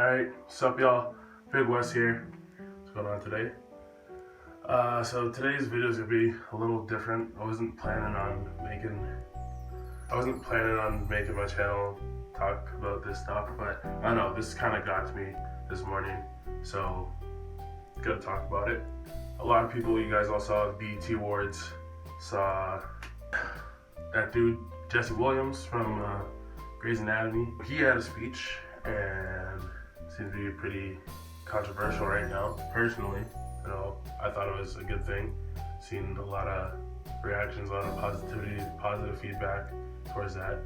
Alright, what's up y'all? Big West here. What's going on today? So today's video is gonna be a little different. I wasn't planning on making my channel talk about this stuff, but I don't know, this kind of got to me this morning, so gotta talk about it. A lot of people, you guys all saw BET Awards, saw that dude Jesse Williams from Grey's Anatomy. He had a speech and seems to be pretty controversial right now. Personally, you know, I thought it was a good thing. Seen a lot of reactions, a lot of positivity, positive feedback towards that.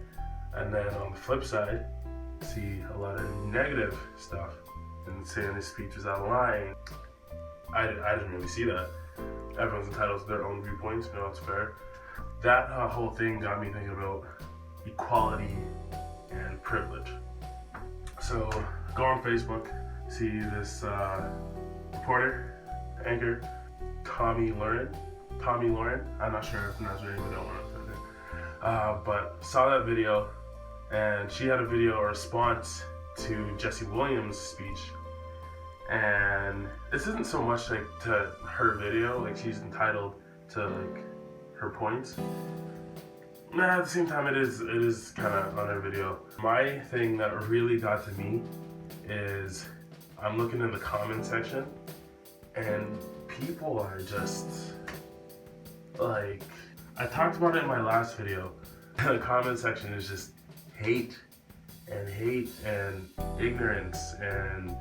And then on the flip side, see a lot of negative stuff and saying his speech was out of line. I didn't really see that. Everyone's entitled to their own viewpoints, you know, it's fair. That whole thing got me thinking about equality and privilege. So go on Facebook, see this reporter, anchor, Tommy Lauren. I'm not sure if that's right, but I don't want to offend her. But saw that video, and she had a video response to Jesse Williams' speech. And this isn't so much like to her video, like she's entitled to like her points. At the same time, it is kind of on her video. My thing that really got to me is I'm looking in the comment section, and people are just like, I talked about it in my last video. The comment section is just hate and ignorance, and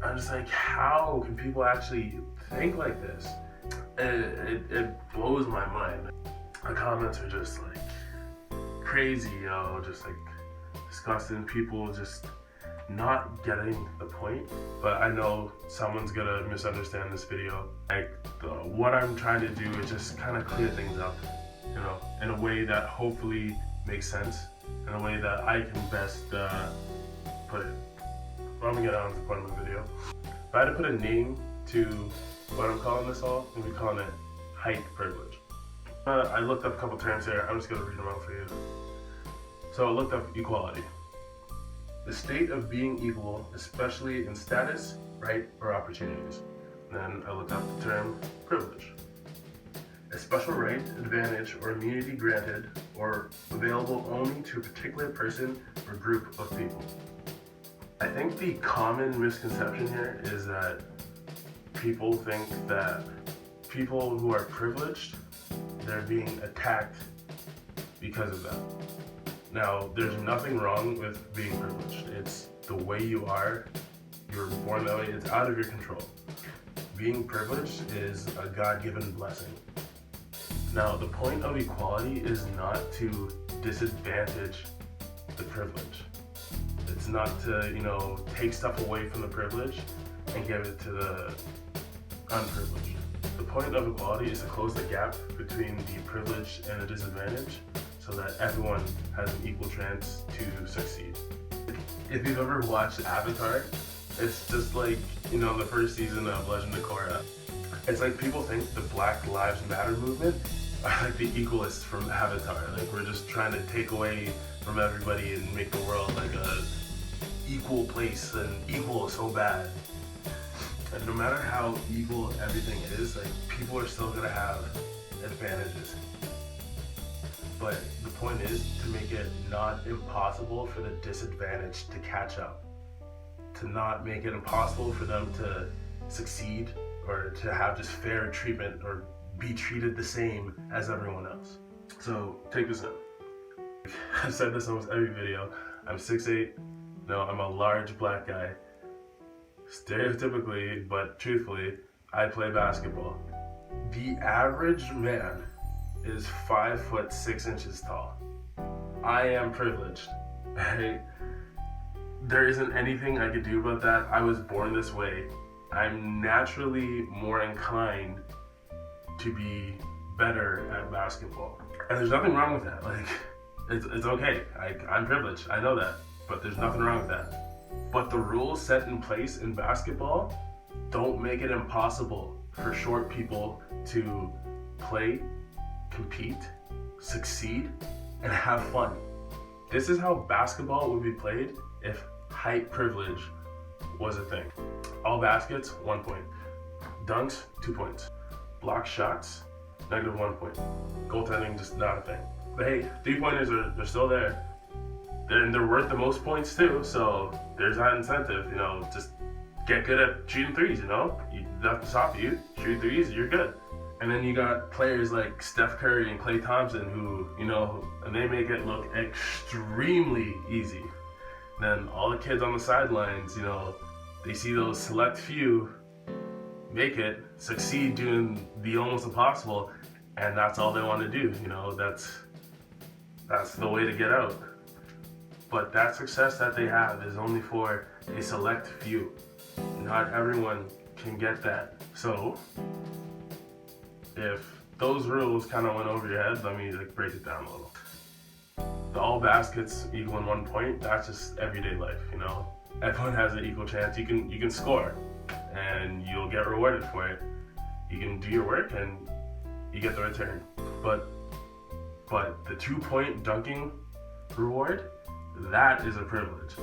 I'm just like, how can people actually think like this? It blows my mind. The comments are just like crazy, just like disgusting. People just not getting the point. But I know someone's gonna misunderstand this video. Like, what I'm trying to do is just kind of clear things up, you know, in a way that hopefully makes sense, in a way that I can best put it. I'm gonna get on to the point of the video. If I had to put a name to what I'm calling this all, I'm gonna be calling it height privilege. I looked up a couple terms here. I'm just gonna read them out for you. So I looked up equality. The state of being equal, especially in status, right, or opportunities. Then I looked up the term privilege. A special right, advantage, or immunity granted or available only to a particular person or group of people. I think the common misconception here is that people think that people who are privileged, they're being attacked because of that. Now, there's nothing wrong with being privileged. It's the way you are. You're born that way. It's out of your control. Being privileged is a God-given blessing. Now, the point of equality is not to disadvantage the privilege. It's not to, you know, take stuff away from the privilege and give it to the unprivileged. The point of equality is to close the gap between the privileged and the disadvantaged so that everyone has an equal chance to succeed. If you've ever watched Avatar, it's just like, you know, the first season of Legend of Korra. It's like people think the Black Lives Matter movement are like the equalists from Avatar. Like, we're just trying to take away from everybody and make the world like a equal place, and equal is so bad. And no matter how equal everything is, like, people are still gonna have advantages. But the point is to make it not impossible for the disadvantaged to catch up. To not make it impossible for them to succeed or to have just fair treatment or be treated the same as everyone else. So take this in. I've said this in almost every video. I'm 6'8". No, I'm a large black guy. Stereotypically, but truthfully, I play basketball. The average man is 5'6" tall. I am privileged. There isn't anything I could do about that. I was born this way. I'm naturally more inclined to be better at basketball. And there's nothing wrong with that. Like, it's okay. I'm privileged. I know that. But there's nothing wrong with that. But the rules set in place in basketball don't make it impossible for short people to play, compete, succeed, and have fun. This is how basketball would be played if height privilege was a thing. All baskets, 1 point. Dunks, 2 points. Block shots, -1 point. Goaltending, just not a thing. But hey, 3-pointers they're still there. They're worth the most points too, so there's that incentive, just get good at shooting threes, Nothing to stop you. Shoot threes, you're good. And then you got players like Steph Curry and Klay Thompson who, and they make it look extremely easy. Then all the kids on the sidelines, they see those select few make it, succeed doing the almost impossible, and that's all they want to do, that's the way to get out. But that success that they have is only for a select few. Not everyone can get that. So, if those rules kind of went over your head, let me break it down a little. The all baskets equaling 1 point, that's just everyday life, Everyone has an equal chance. You can score, and you'll get rewarded for it. You can do your work, and you get the return. But the 2-point dunking reward, that is a privilege.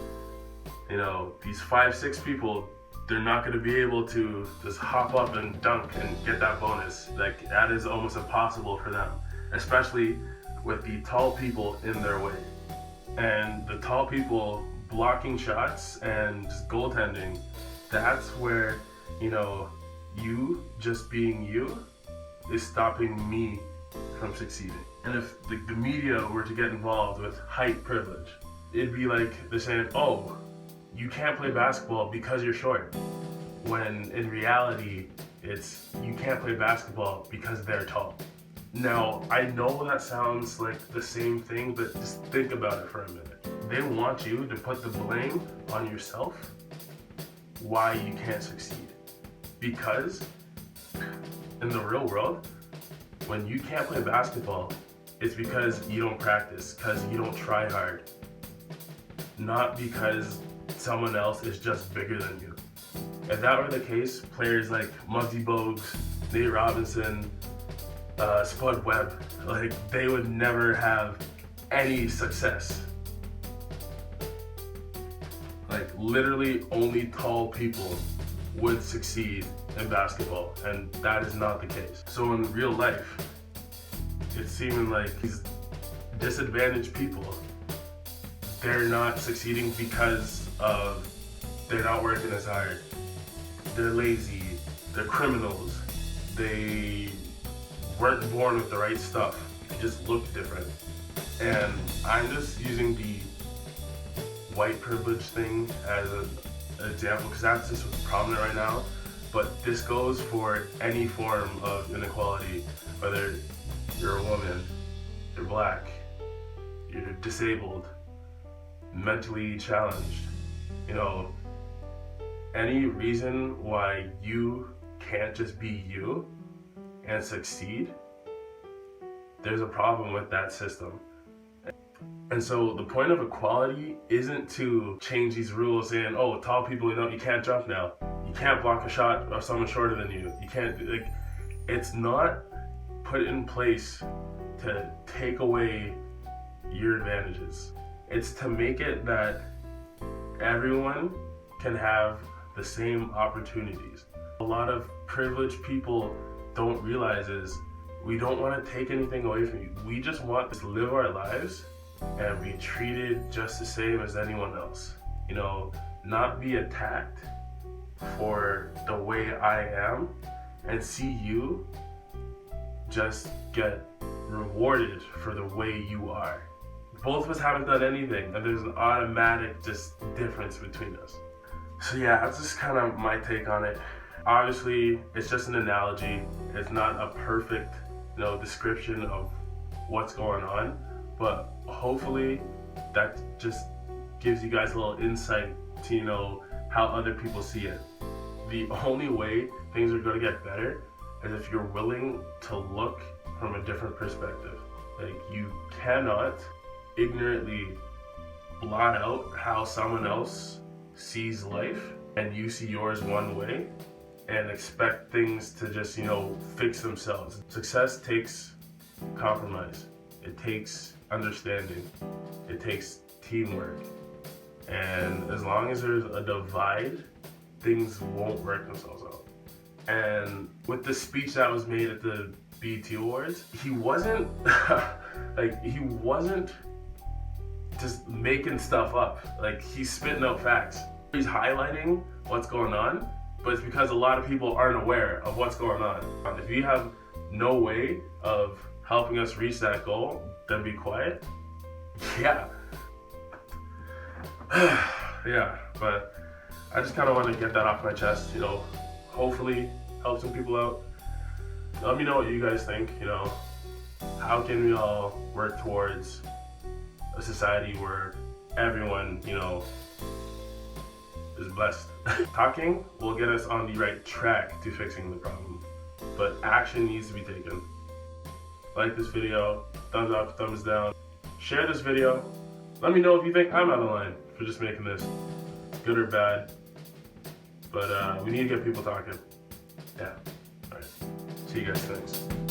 These 5-6 people, they're not going to be able to just hop up and dunk and get that bonus. That is almost impossible for them, especially with the tall people in their way. And the tall people blocking shots and just goaltending, that's where, you just being you is stopping me from succeeding. And if the media were to get involved with height privilege, it'd be like they're saying, oh, you can't play basketball because you're short. When in reality, it's you can't play basketball because they're tall. Now, I know that sounds like the same thing, but just think about it for a minute. They want you to put the blame on yourself why you can't succeed. Because in the real world, when you can't play basketball, it's because you don't practice, because you don't try hard. Not because someone else is just bigger than you. If that were the case, players like Muggsy Bogues, Nate Robinson, Spud Webb, they would never have any success. Literally only tall people would succeed in basketball, and that is not the case. So in real life, it's seeming like these disadvantaged people, they're not succeeding because of they're not working as hard. They're lazy, they're criminals, they weren't born with the right stuff, they just look different. And I'm just using the white privilege thing as an example because that's just what's prominent right now, but this goes for any form of inequality, whether you're a woman, you're black, you're disabled, mentally challenged, any reason why you can't just be you and succeed, there's a problem with that system. And so the point of equality isn't to change these rules saying, oh, tall people, you can't jump now. You can't block a shot of someone shorter than you. You can't, it's not put in place to take away your advantages. It's to make it that everyone can have the same opportunities. A lot of privileged people don't realize is we don't want to take anything away from you. We just want to live our lives and be treated just the same as anyone else. Not be attacked for the way I am and see you just get rewarded for the way you are. Both of us haven't done anything, and there's an automatic just difference between us. So yeah, that's just kind of my take on it. Obviously, it's just an analogy. It's not a perfect, description of what's going on, but hopefully that just gives you guys a little insight to, how other people see it. The only way things are going to get better is if you're willing to look from a different perspective. You cannot ignorantly blot out how someone else sees life and you see yours one way and expect things to just, fix themselves. Success takes compromise. It takes understanding. It takes teamwork. And as long as there's a divide, things won't work themselves out. And with the speech that was made at the BET Awards, he wasn't he wasn't just making stuff up. Like, he's spitting out facts. He's highlighting what's going on, but it's because a lot of people aren't aware of what's going on. If you have no way of helping us reach that goal, then be quiet. Yeah. Yeah, but I just kind of want to get that off my chest, you know, hopefully help some people out. Let me know what you guys think, you know, how can we all work towards a society where everyone, you know, is blessed. Talking will get us on the right track to fixing the problem, but action needs to be taken. Like this video, thumbs up, thumbs down. Share this video. Let me know if you think I'm out of line for just making this, good or bad. But we need to get people talking. Yeah. All right. See you guys next.